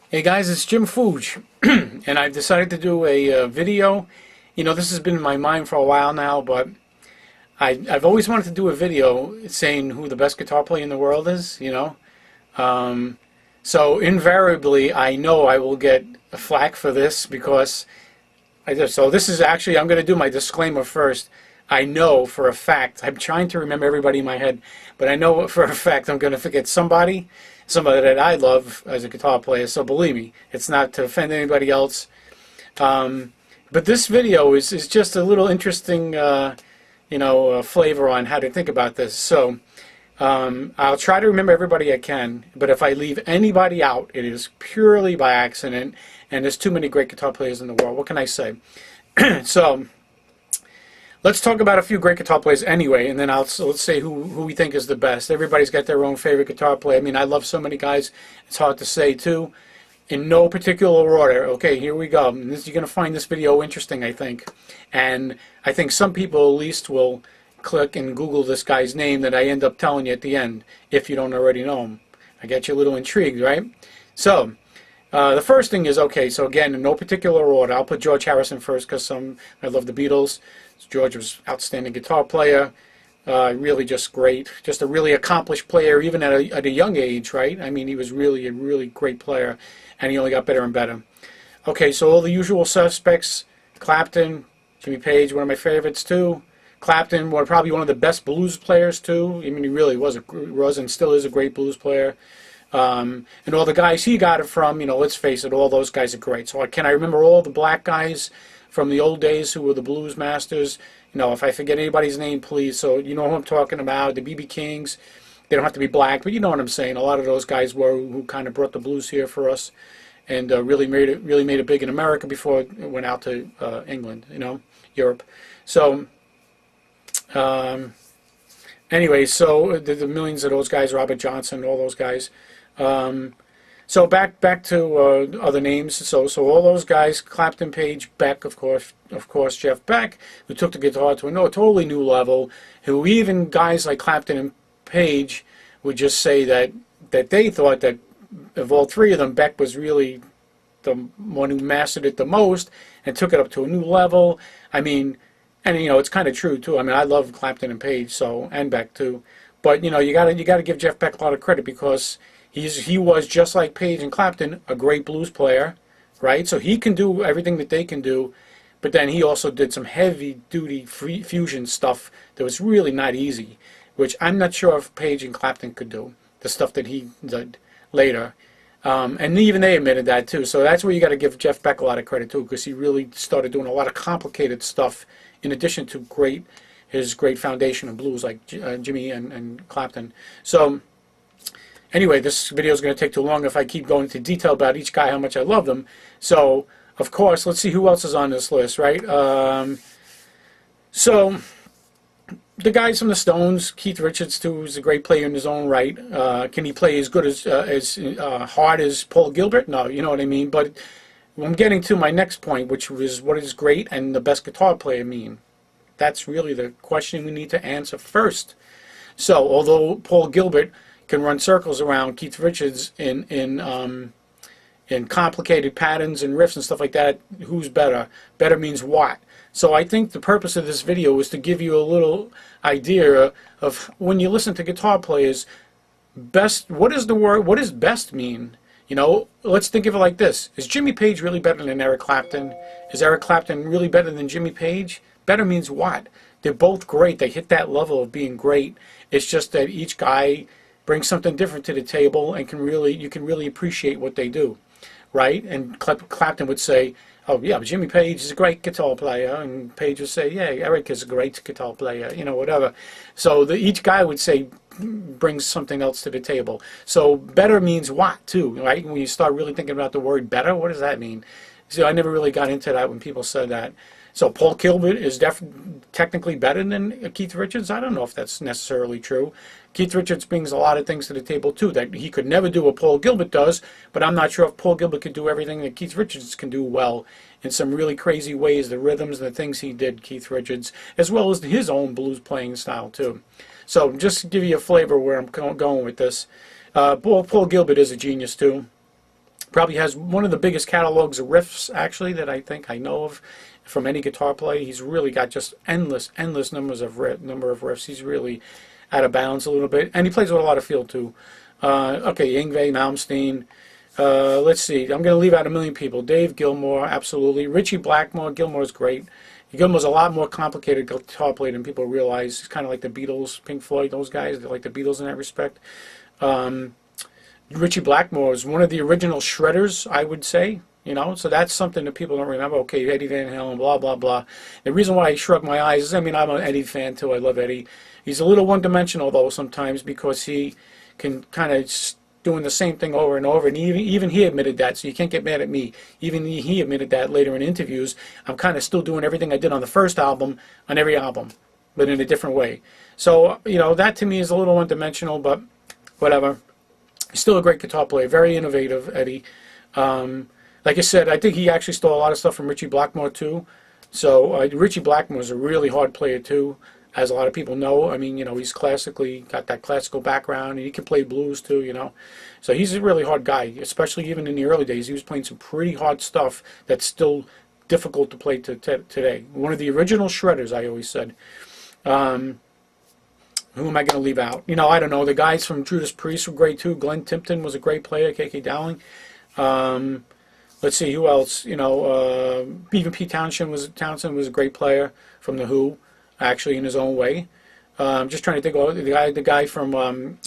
Hey guys, it's Jim Fuge, and I've decided to do a video. You know, this has been in my mind for a while now, but I've always wanted to do a video saying who the best guitar player in the world is, you know. So invariably, I know I will get flack for this because so this is actually, I'm going to do my disclaimer first. I know for a fact, I'm trying to remember everybody in my head, but I know for a fact I'm going to forget somebody that I love as a guitar player, so believe me, it's not to offend anybody else. But this video is just a little interesting, flavor on how to think about this. So I'll try to remember everybody I can, but if I leave anybody out, it is purely by accident, and there's too many great guitar players in the world. What can I say? So let's talk about a few great guitar players anyway, and then let's say who we think is the best. Everybody's got their own favorite guitar player. I mean, I love so many guys, it's hard to say too. In no particular order. Okay, here we go. And you're going to find this video interesting, I think. And I think some people at least will click and Google this guy's name that I end up telling you at the end, if you don't already know him. I get you a little intrigued, right? So, the first thing is, okay, so again, in no particular order, I'll put George Harrison first because I love the Beatles. George was an outstanding guitar player, really just great, just a really accomplished player, even at a young age, right? I mean, he was really a really great player, and he only got better and better. Okay, so all the usual suspects: Clapton, Jimmy Page, one of my favorites too. Clapton, probably one of the best blues players too. I mean, he really was and still is a great blues player. And all the guys he got it from, let's face it, all those guys are great. So I remember all the black guys from the old days who were the blues masters. If I forget anybody's name, please. So you know who I'm talking about, the B.B. Kings. They don't have to be black, but you know what I'm saying. A lot of those guys who kind of brought the blues here for us, and really made it big in America before it went out to England, Europe. So anyway, so the millions of those guys, Robert Johnson, all those guys. So back to other names. So all those guys: Clapton, Page, Beck, of course, Jeff Beck, who took the guitar to a totally new level. Who even guys like Clapton and Page would just say that they thought that of all three of them, Beck was really the one who mastered it the most and took it up to a new level. I mean, and it's kind of true too. I mean, I love Clapton and Page, and Beck too. But you gotta give Jeff Beck a lot of credit because he was, just like Page and Clapton, a great blues player, right? So he can do everything that they can do, but then he also did some heavy-duty fusion stuff that was really not easy, which I'm not sure if Page and Clapton could do, the stuff that he did later. And even they admitted that too. So that's where you got to give Jeff Beck a lot of credit too, because he really started doing a lot of complicated stuff in addition to his great foundation of blues like Jimmy and Clapton. So anyway, this video is going to take too long if I keep going into detail about each guy, how much I love them. So, of course, let's see who else is on this list, right? So, the guys from the Stones, Keith Richards, too, is a great player in his own right. Can he play as good as hard as Paul Gilbert? No, you know what I mean? But I'm getting to my next point, which was what does great and the best guitar player mean? That's really the question we need to answer first. So, although Paul Gilbert can run circles around Keith Richards in complicated patterns and riffs and stuff like that, who's better? Better means what? So I think the purpose of this video is to give you a little idea of, when you listen to guitar players, best. What does best mean? Let's think of it like this: is Jimmy Page really better than Eric Clapton? Is Eric Clapton really better than Jimmy Page? Better means what? They're both great. They hit that level of being great. It's just that each guy brings something different to the table, and you can really appreciate what they do, right? And Clapton would say, "Oh yeah, Jimmy Page is a great guitar player," and Page would say, "Yeah, Eric is a great guitar player," whatever. So each guy would say, brings something else to the table. So better means what too, right? When you start really thinking about the word better, what does that mean? So I never really got into that when people said that. So Paul Gilbert is technically better than Keith Richards. I don't know if that's necessarily true. Keith Richards brings a lot of things to the table too that he could never do what Paul Gilbert does, but I'm not sure if Paul Gilbert could do everything that Keith Richards can do well in some really crazy ways, the rhythms and the things he did, Keith Richards, as well as his own blues playing style too. So just to give you a flavor where I'm going with this, Paul Gilbert is a genius too. Probably has one of the biggest catalogs of riffs, actually, that I think I know of from any guitar player. He's really got just endless numbers of number of riffs. He's really out of bounds a little bit, and he plays with a lot of feel too. Okay, Yngwie Malmsteen. Let's see. I'm going to leave out a million people. Dave Gilmour, absolutely. Richie Blackmore. Gilmour's great. Gilmour's a lot more complicated guitar player than people realize. He's kind of like the Beatles, Pink Floyd, those guys. They're like the Beatles in that respect. Richie Blackmore is one of the original shredders, I would say. You know, so that's something that people don't remember. Okay, Eddie Van Halen, blah, blah, blah. The reason why I shrug my eyes is, I mean, I'm an Eddie fan too. I love Eddie. He's a little one-dimensional, though, sometimes, because he can kind of doing the same thing over and over. And even he admitted that, so you can't get mad at me. Even he admitted that later in interviews. I'm kind of still doing everything I did on the first album on every album, but in a different way. So, you know, that to me is a little one-dimensional, but whatever. Still a great guitar player. Very innovative, Eddie. Like I said, I think he actually stole a lot of stuff from Richie Blackmore too. So Richie Blackmore is a really hard player too, as a lot of people know. I mean, you know, he's classically got that classical background, and he can play blues too, you know. So he's a really hard guy, especially even in the early days. He was playing some pretty hard stuff that's still difficult to play today. One of the original shredders, I always said. Who am I going to leave out? You know, I don't know. The guys from Judas Priest were great too. Glenn Tipton was a great player. K.K. Dowling. Let's see, who else? You know, even Pete Townshend was a great player from The Who, actually, in his own way. Just trying to think of the guy from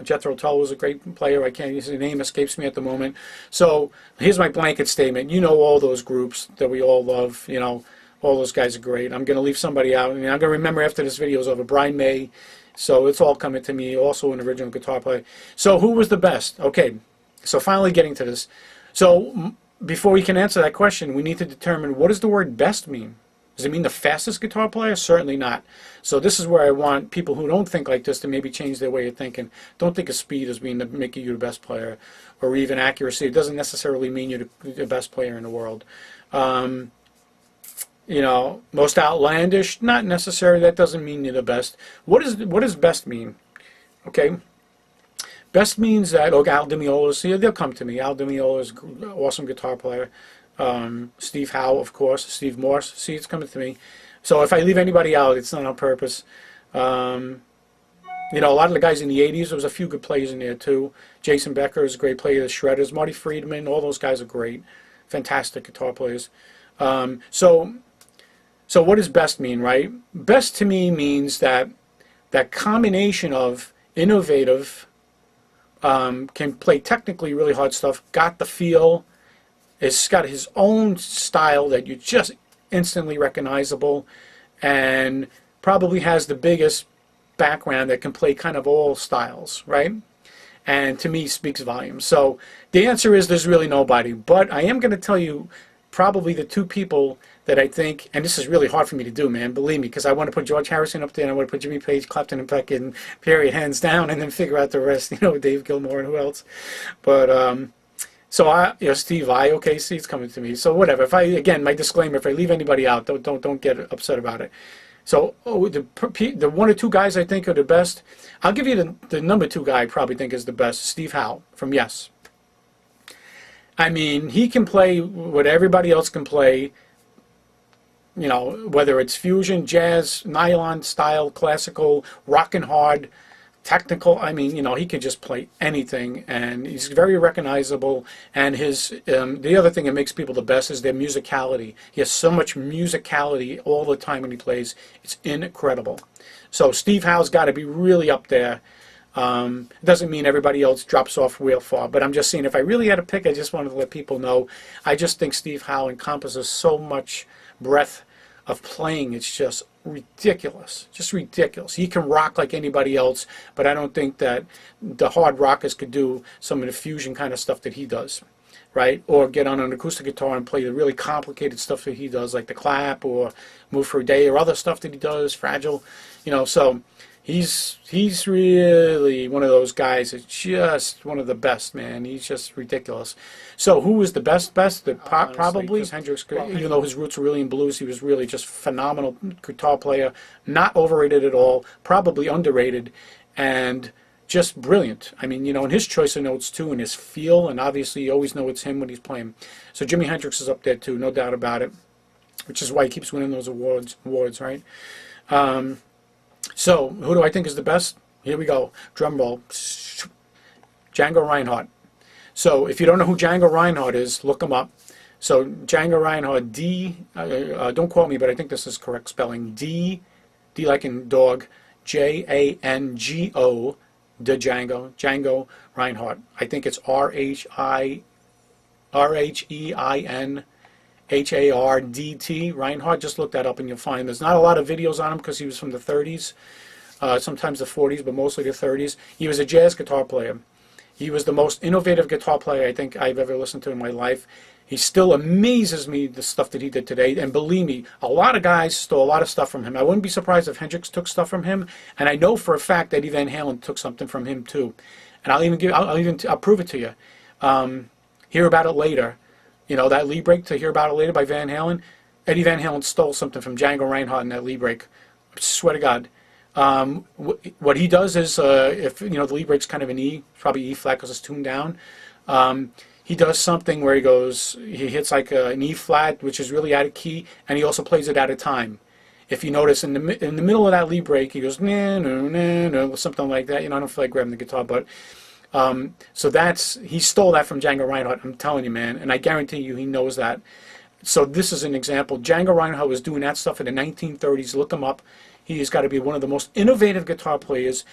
Jethro Tull was a great player. I can't, his name escapes me at the moment. So here's my blanket statement. You know all those groups that we all love. You know, all those guys are great. I'm going to leave somebody out. I mean, I'm going to remember after this video is over. Brian May. So it's all coming to me. Also an original guitar player. So who was the best? Okay. So finally getting to this. So before we can answer that question, we need to determine, what does the word best mean? Does it mean the fastest guitar player? Certainly not. So this is where I want people who don't think like this to maybe change their way of thinking. Don't think of speed as being making you the best player, or even accuracy. It doesn't necessarily mean you're the best player in the world. You know, most outlandish, not necessarily. That doesn't mean you're the best. What does best mean? Okay. Best means that, oh, Al Di Meola, see, they'll come to me. Al Di Meola is an awesome guitar player. Steve Howe, of course. Steve Morse, see, it's coming to me. So if I leave anybody out, it's not on purpose. You know, a lot of the guys in the 80s, there was a few good players in there too. Jason Becker is a great player. The Shredders, Marty Friedman, all those guys are great. Fantastic guitar players. So what does best mean, right? Best to me means that combination of innovative, can play technically really hard stuff, got the feel, it's got his own style that you just instantly recognizable, and probably has the biggest background that can play kind of all styles, right? And to me speaks volumes. So the answer is there's really nobody, but I am going to tell you probably the two people that I think, and this is really hard for me to do, man, believe me, because I want to put George Harrison up there, and I want to put Jimmy Page, Clapton, and Beck, and Perry hands down, and then figure out the rest, you know, Dave Gilmour and who else. But so Steve Vai, okay, see, it's coming to me. So whatever. If again, my disclaimer: if I leave anybody out, don't get upset about it. So the one or two guys I think are the best. I'll give you the number two guy I probably think is the best, Steve Howe from Yes. I mean, he can play what everybody else can play. You know, whether it's fusion, jazz, nylon style, classical, rock and hard, technical. I mean, you know, he could just play anything, and he's very recognizable. And his the other thing that makes people the best is their musicality. He has so much musicality all the time when he plays. It's incredible. So Steve Howe's got to be really up there. It doesn't mean everybody else drops off real far, but I'm just saying, if I really had to pick, I just wanted to let people know. I just think Steve Howe encompasses so much breadth of playing. It's just ridiculous, just ridiculous. He can rock like anybody else, but I don't think that the hard rockers could do some of the fusion kind of stuff that he does, right? Or get on an acoustic guitar and play the really complicated stuff that he does, like the clap or Move for a Day or other stuff that he does, Fragile, you know. So he's really one of those guys that's just one of the best, man. He's just ridiculous. So who was the best? Probably Hendrix, even though his roots were really in blues, he was really just phenomenal guitar player, not overrated at all, probably underrated. And just brilliant. I mean, and his choice of notes too, and his feel, and obviously you always know it's him when he's playing. So Jimi Hendrix is up there too, no doubt about it, which is why he keeps winning those awards, right? So who do I think is the best? Here we go. Drum roll. Django Reinhardt. So if you don't know who Django Reinhardt is, look him up. So Django Reinhardt, don't quote me, but I think this is correct spelling. D like in dog, Jango, Django Reinhardt. I think it's RHEINHARDT, Reinhardt. Just look that up and you'll find there's not a lot of videos on him because he was from the 30s, sometimes the 40s, but mostly the 30s. He was a jazz guitar player. He was the most innovative guitar player I think I've ever listened to in my life. He still amazes me, the stuff that he did today. And believe me, a lot of guys stole a lot of stuff from him. I wouldn't be surprised if Hendrix took stuff from him. And I know for a fact that Eddie Van Halen took something from him too. And I'll prove it to you. Hear About It Later. That lead break to Hear About It Later by Van Halen. Eddie Van Halen stole something from Django Reinhardt in that lead break. I swear to God. What he does is, if the lead break's kind of an E, probably E flat because it's tuned down. He does something where he hits like an E flat, which is really out of key, and he also plays it out of time. If you notice in the middle of that lead break, he goes nah, nah, nah, nah, something like that. I don't feel like grabbing the guitar, but so he stole that from Django Reinhardt. I'm telling you, man, and I guarantee you he knows that. So this is an example. Django Reinhardt was doing that stuff in the 1930s. Look him up. He's got to be one of the most innovative guitar players.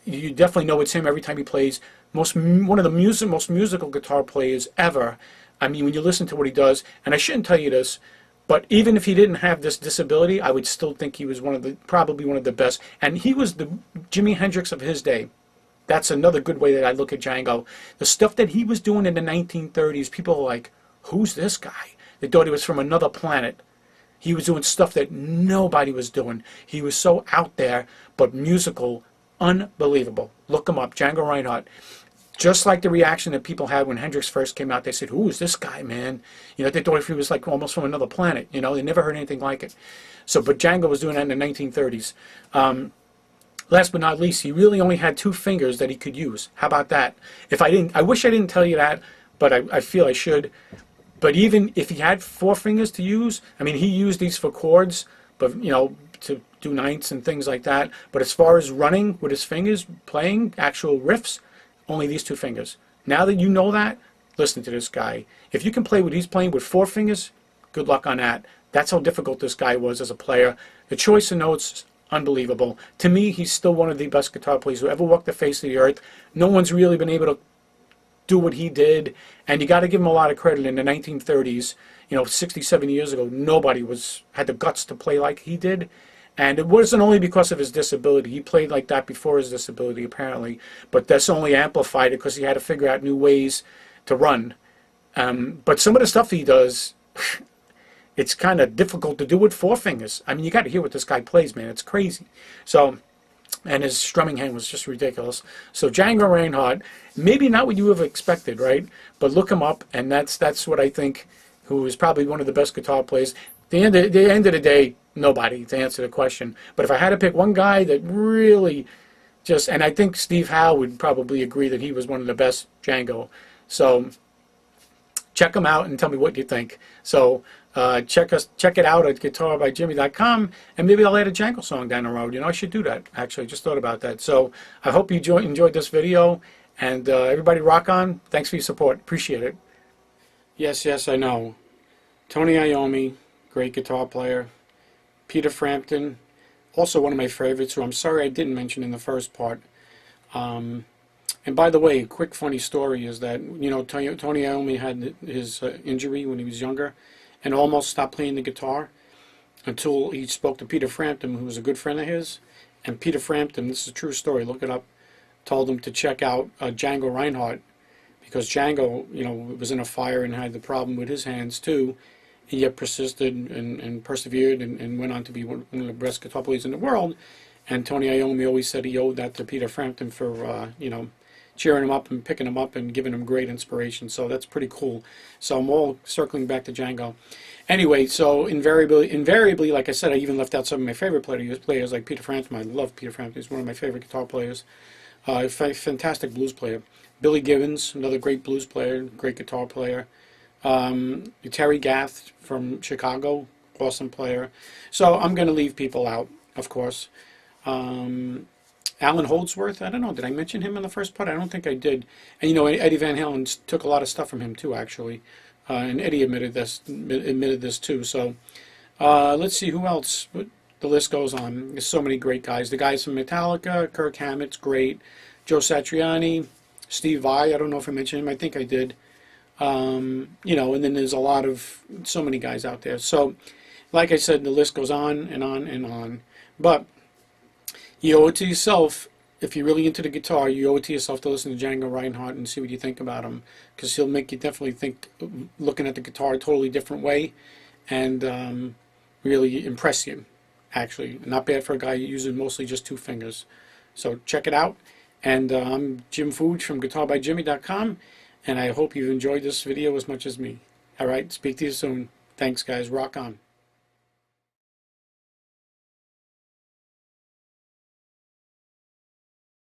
You definitely know it's him every time he plays. One of the most musical guitar players ever. I mean, when you listen to what he does, and I shouldn't tell you this, but even if he didn't have this disability, I would still think he was probably one of the best. And he was the Jimi Hendrix of his day. That's another good way that I look at Django. The stuff that he was doing in the 1930s, people are like, who's this guy? They thought he was from another planet. He was doing stuff that nobody was doing. He was so out there, but musical, unbelievable. Look him up, Django Reinhardt. Just like the reaction that people had when Hendrix first came out, they said, who is this guy, man? They thought he was like almost from another planet. They never heard anything like it. So, but Django was doing that in the 1930s. Last but not least, he really only had 2 fingers that he could use. How about that? I wish I didn't tell you that, but I feel I should. But even if he had 4 fingers to use, I mean, he used these for chords, but to do ninths and things like that. But as far as running with his fingers, playing actual riffs, only these 2 fingers. Now that you know that, listen to this guy. If you can play what he's playing with 4 fingers, good luck on that. That's how difficult this guy was as a player. The choice of notes, unbelievable. To me, he's still one of the best guitar players who ever walked the face of the earth. No one's really been able to do what he did, and you got to give him a lot of credit. In the 1930s, 67 years ago, nobody had the guts to play like he did. And it wasn't only because of his disability. He played like that before his disability, apparently. But that's only amplified it because he had to figure out new ways to run. But some of the stuff he does, it's kind of difficult to do with 4 fingers. I mean, you got to hear what this guy plays, man. It's crazy. So, and his strumming hand was just ridiculous. So Django Reinhardt, maybe not what you have expected, right? But look him up, and that's what I think, who is probably one of the best guitar players. At the end of the day, nobody to answer the question. But if I had to pick one guy that really and I think Steve Howe would probably agree that he was one of the best, Django. So check him out and tell me what you think. So check it out at guitarbyjimi.com, and maybe I'll add a Django song down the road. I should do that, actually. Just thought about that. So I hope you enjoyed this video, and everybody rock on. Thanks for your support. Appreciate it. Yes, I know. Tony Iommi, great guitar player. Peter Frampton, also one of my favorites, who I'm sorry I didn't mention in the first part. And by the way, a quick funny story is that, Tony Iommi had his injury when he was younger and almost stopped playing the guitar until he spoke to Peter Frampton, who was a good friend of his. And Peter Frampton, this is a true story, look it up, told him to check out Django Reinhardt, because Django, was in a fire and had the problem with his hands too. He yet persisted and persevered and went on to be one of the best guitar players in the world. And Tony Iommi always said he owed that to Peter Frampton for, cheering him up and picking him up and giving him great inspiration. So that's pretty cool. So I'm all circling back to Django. Anyway, so invariably, like I said, I even left out some of my favorite players like Peter Frampton. I love Peter Frampton. He's one of my favorite guitar players. Fantastic blues player. Billy Gibbons, another great blues player, great guitar player. Terry Gath from Chicago, awesome player. So I'm going to leave people out, of course. Alan Holdsworth, I don't know, did I mention him in the first part? I don't think I did. And you know, Eddie Van Halen took a lot of stuff from him too, actually. And Eddie admitted this too. So let's see who else. The list goes on. There's so many great guys. The guys from Metallica, Kirk Hammett's great. Joe Satriani, Steve Vai, I don't know if I mentioned him. I think I did. You know, and then there's so many guys out there. So, like I said, the list goes on and on and on. But you owe it to yourself, if you're really into the guitar, you owe it to yourself to listen to Django Reinhardt and see what you think about him, because he'll make you definitely think, looking at the guitar a totally different way, and really impress you, actually. Not bad for a guy using mostly just 2 fingers. So check it out. And I'm Jim Fuge from guitarbyjimi.com, and I hope you've enjoyed this video as much as me. All right, speak to you soon. Thanks, guys. Rock on.